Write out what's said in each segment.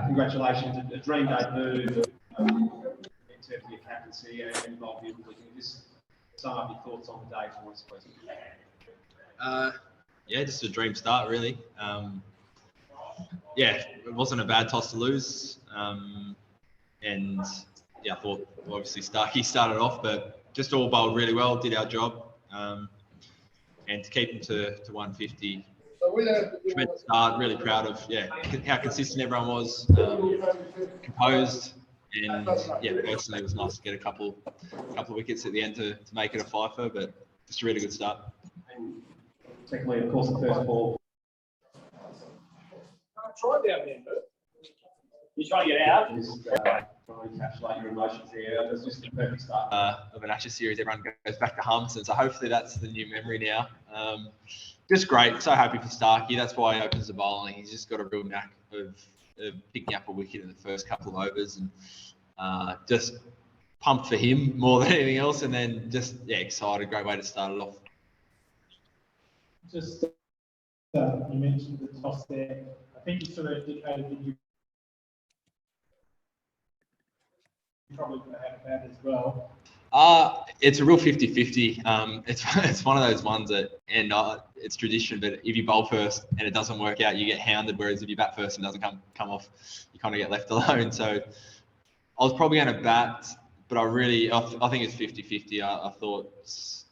congratulations, a dream debut in terms of your captaincy and involved in. Can you just sum up your thoughts on the day for us, please? Yeah, just a dream start, really. Yeah, it wasn't a bad toss to lose. And yeah, I thought obviously Starkey started off, but just all bowled really well, did our job. And to keep him to 150, tremendous start, really proud of how consistent everyone was, composed, and yeah, personally it was nice to get a couple of wickets at the end to make it a fifer, but just a really good start. And secondly, of course, the first ball. Try down there, Bert. You're trying to get out? Just trying to encapsulate your emotions here. It was just a perfect start. Of an Ashes series, everyone goes back to Hummin's, so hopefully that's the new memory now. Just great, so happy for Starkey. That's why he opens the bowling. He's just got a real knack of picking up a wicket in the first couple of overs, and just pumped for him more than anything else. And then just excited, great way to start it off. Just you mentioned the toss there. I think you sort of indicated that you probably going to have that as well. It's a real 50-50. It's one of those ones that, and it's tradition, but if you bowl first and it doesn't work out, you get hounded. Whereas if you bat first and it doesn't come off, you kind of get left alone. So I was probably going to bat, but I think it's 50-50. I thought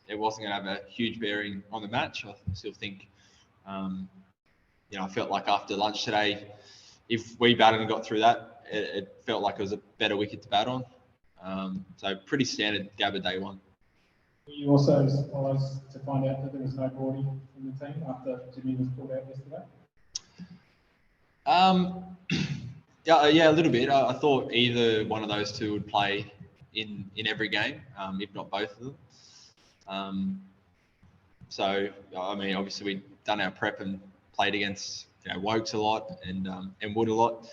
it wasn't going to have a huge bearing on the match. I still think, I felt like after lunch today, if we batted and got through that, it felt like it was a better wicket to bat on. So pretty standard Gabba day one. Were you also surprised to find out that there was no boarding in the team after Jimmy was pulled out yesterday? Yeah, a little bit. I thought either one of those two would play in every game, if not both of them. So I mean, obviously we'd done our prep and played against Wokes a lot and Wood a lot.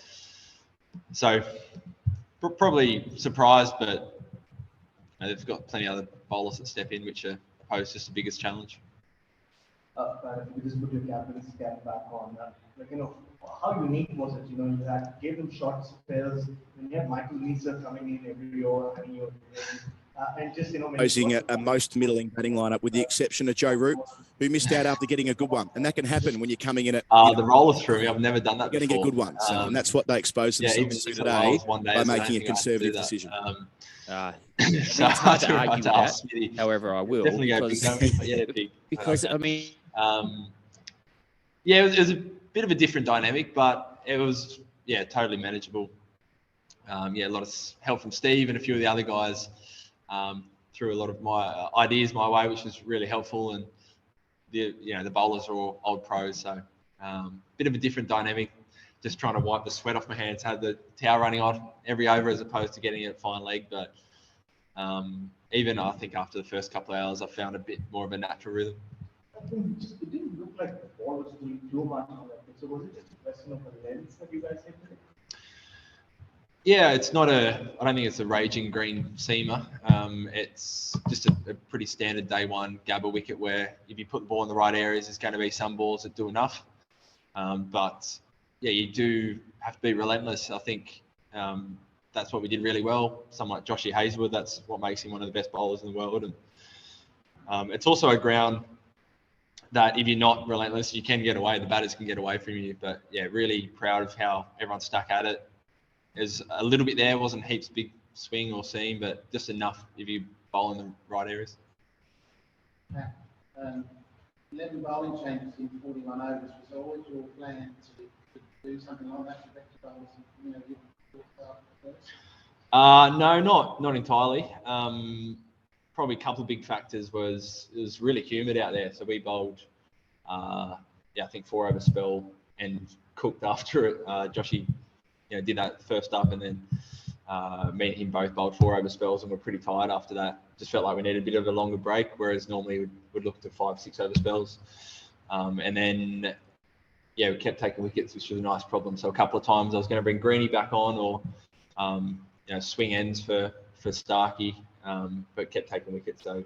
So probably surprised, but they've got plenty of other bowlers that step in, which pose just the biggest challenge. If you could just put your captain's cap back on, how unique was it? You gave them short spells, and you had Michael Lisa coming in every over, and just posing a most middling batting lineup, with the exception of Joe Root, who missed out after getting a good one, and that can happen when you're coming in at the roller through me. I've never done that. Getting before. a good one, and that's what they exposed themselves to today by making a conservative decision. It's hard to argue with that. However, I will definitely go big. Because I mean, it was a bit of a different dynamic, but it was totally manageable. A lot of help from Steve and a few of the other guys. Threw a lot of my ideas my way, which was really helpful. And the bowlers are all old pros, so bit of a different dynamic. Just trying to wipe the sweat off my hands, had the towel running on every over as opposed to getting it at fine leg. But even I think after the first couple of hours, I found a bit more of a natural rhythm. I think it didn't look like the ball was doing too much on that. So was it just a question of a lens that you guys hit today? Yeah, it's not I don't think it's a raging green seamer. It's just a pretty standard day one Gabba wicket where if you put the ball in the right areas, there's going to be some balls that do enough. But you do have to be relentless. I think that's what we did really well. Someone like Joshy Hazelwood, that's what makes him one of the best bowlers in the world. And it's also a ground that if you're not relentless, you can get away. The batters can get away from you. But really proud of how everyone stuck at it. There's a little bit there, wasn't heaps big swing or seam, but just enough if you bowl in the right areas. 11 bowling changes in 41 overs. Was always your plan to do something like that to back to bowlers, give first? No, not entirely. Probably a couple of big factors it was really humid out there, so we bowled I think 4 over spell and cooked after it. Joshy did that first up, and then me and him both bowled 4 over spells and were pretty tired after that. Just felt like we needed a bit of a longer break, whereas normally we'd look to 5-6 over spells. And then we kept taking wickets, which was a nice problem. So a couple of times I was going to bring Greenie back on, or swing ends for Starkey, but kept taking wickets. So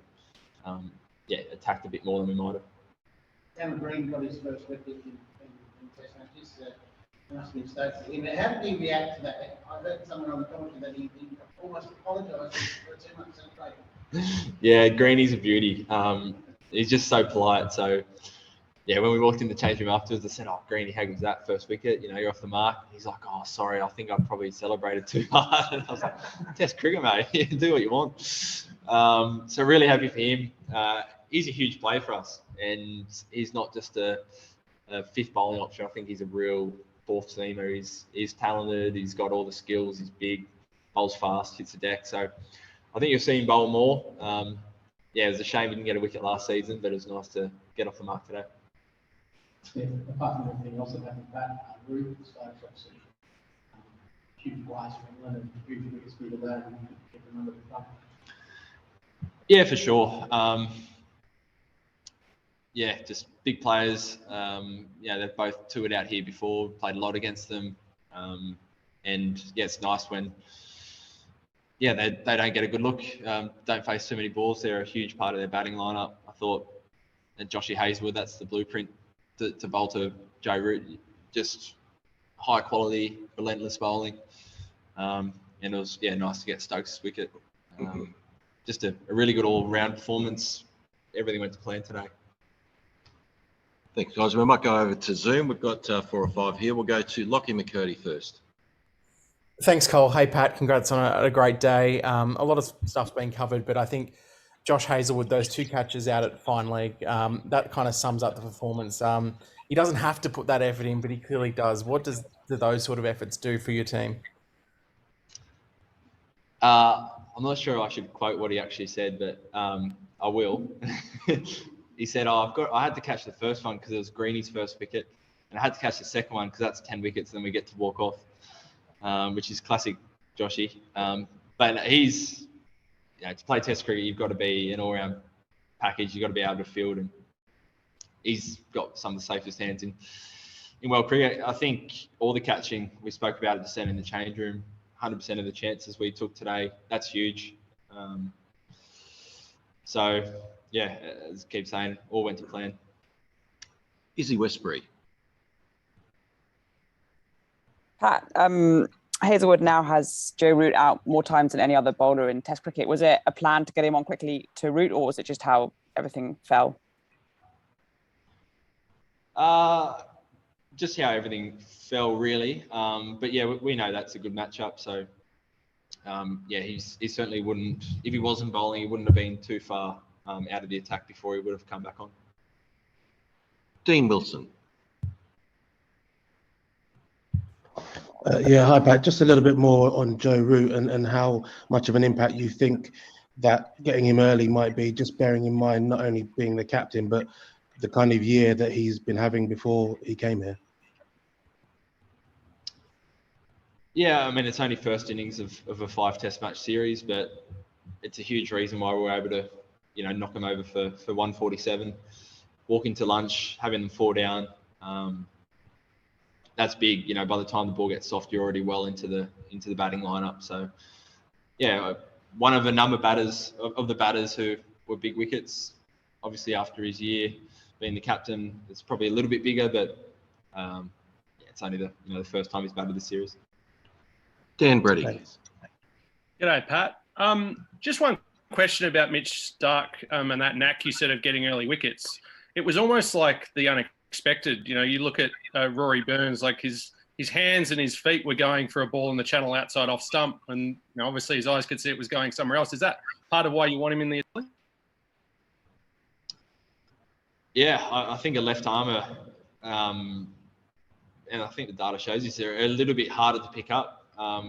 attacked a bit more than we might have. Cameron Green got his first wicket in Test matches. Must be Stokesy. How did he react to that? I heard someone on the commentary that he almost apologised for too much celebrating. Yeah, Greeny's a beauty. He's just so polite. So, yeah, when we walked in the change room afterwards, I said, "Oh, Greeny, how good's that first wicket? You know, you're off the mark." He's like, "Oh, sorry, I think I probably celebrated too hard." And I was like, "Test cricket, mate. Do what you want." So really happy for him. He's a huge play for us, and he's not just a fifth bowling option. I think he's a real fourth seamer. He's talented. He's got all the skills. He's big, bowls fast, hits the deck. So I think you'll see him bowl more. Yeah, it was a shame he didn't get a wicket last season, but it was nice to get off the mark today. Yeah, apart from everything else that happened, that Root Stokes obviously huge wise for England and huge wickets for today and get them under the club. Yeah, for sure. Yeah, just big players. Yeah, they've both toured out here before, played a lot against them. And yeah, it's nice when they don't get a good look, don't face too many balls. They're a huge part of their batting lineup. I thought that Joshy Hazelwood, that's the blueprint to bowl to Joe Root. Just high quality, relentless bowling. And it was nice to get Stokes' wicket. Just a really good all-round performance. Everything went to plan today. Thanks, guys. We might go over to Zoom. We've got 4 or 5 here. We'll go to Lockie McCurdy first. Thanks, Cole. Hey, Pat. Congrats on a great day. A lot of stuff's been covered, but I think Josh Hazelwood, those 2 catches out at fine leg, that kind of sums up the performance. He doesn't have to put that effort in, but he clearly does. What do those sort of efforts do for your team? I'm not sure I should quote what he actually said, but I will. He said, I had to catch the first one because it was Greeny's first wicket, and I had to catch the second one because that's 10 wickets, and then we get to walk off, which is classic Joshy. But he's, to play Test cricket, you've got to be an all-round package. You've got to be able to field, and he's got some of the safest hands in world cricket. I think all the catching we spoke about at the centre in the change room, 100% of the chances we took today, that's huge. So, yeah, as I keep saying, all went to plan. Izzy Westbury. Pat, Hazelwood now has Joe Root out more times than any other bowler in Test cricket. Was it a plan to get him on quickly to Root, or was it just how everything fell? Just how everything fell, really. But yeah, we know that's a good matchup. So he certainly wouldn't, if he wasn't bowling, he wouldn't have been too far out of the attack before he would have come back on. Dean Wilson. Hi, Pat. Just a little bit more on Joe Root and how much of an impact you think that getting him early might be, just bearing in mind not only being the captain, but the kind of year that he's been having before he came here. Yeah, I mean, it's only first innings of a 5-test match series, but it's a huge reason why we were able to, knock them over for 147, walk into lunch, having them 4 down. That's big. By the time the ball gets soft, you're already well into the batting lineup. So, yeah, one of a number of the batters who were big wickets. Obviously, after his year being the captain, it's probably a little bit bigger, but it's only the first time he's batted the series. Dan Brady. G'day, Pat. Just one question about Mitch Stark and that knack you said of getting early wickets. It was almost like the unexpected. You look at Rory Burns, like his hands and his feet were going for a ball in the channel outside off stump, and obviously his eyes could see it was going somewhere else. Is that part of why you want him in the early? Yeah, I think a left armour, and I think the data shows this, they're a little bit harder to pick up,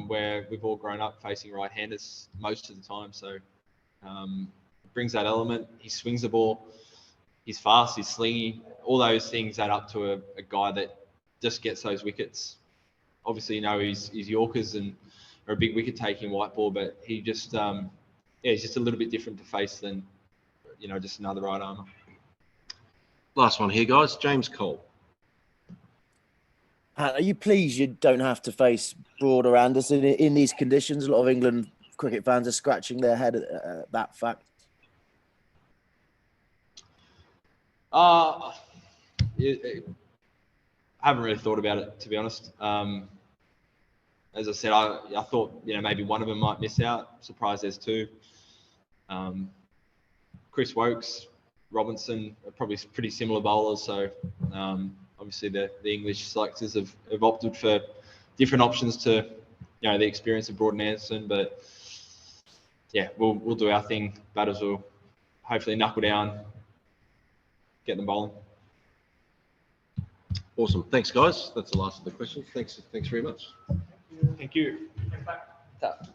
where we've all grown up facing right-handers most of the time. So it brings that element. He swings the ball. He's fast. He's slingy. All those things add up to a guy that just gets those wickets. Obviously, he's Yorkers and are a big wicket-taking white ball, but he just, he's just a little bit different to face than, just another right armour. Last one here, guys. James Cole. Are you pleased you don't have to face Broad or Anderson in these conditions? A lot of England cricket fans are scratching their head at that fact. I haven't really thought about it, to be honest. As I said, I thought, you know, maybe one of them might miss out. Surprised there's two. Chris Wokes, Robinson are probably pretty similar bowlers. So obviously the English selectors have opted for different options to, you know, the experience of Broad and Anderson. But yeah, we'll do our thing. Batters will hopefully knuckle down, get them bowling. Awesome. Thanks, guys. That's the last of the questions. Thanks very much. Thank you. Thanks, Pat.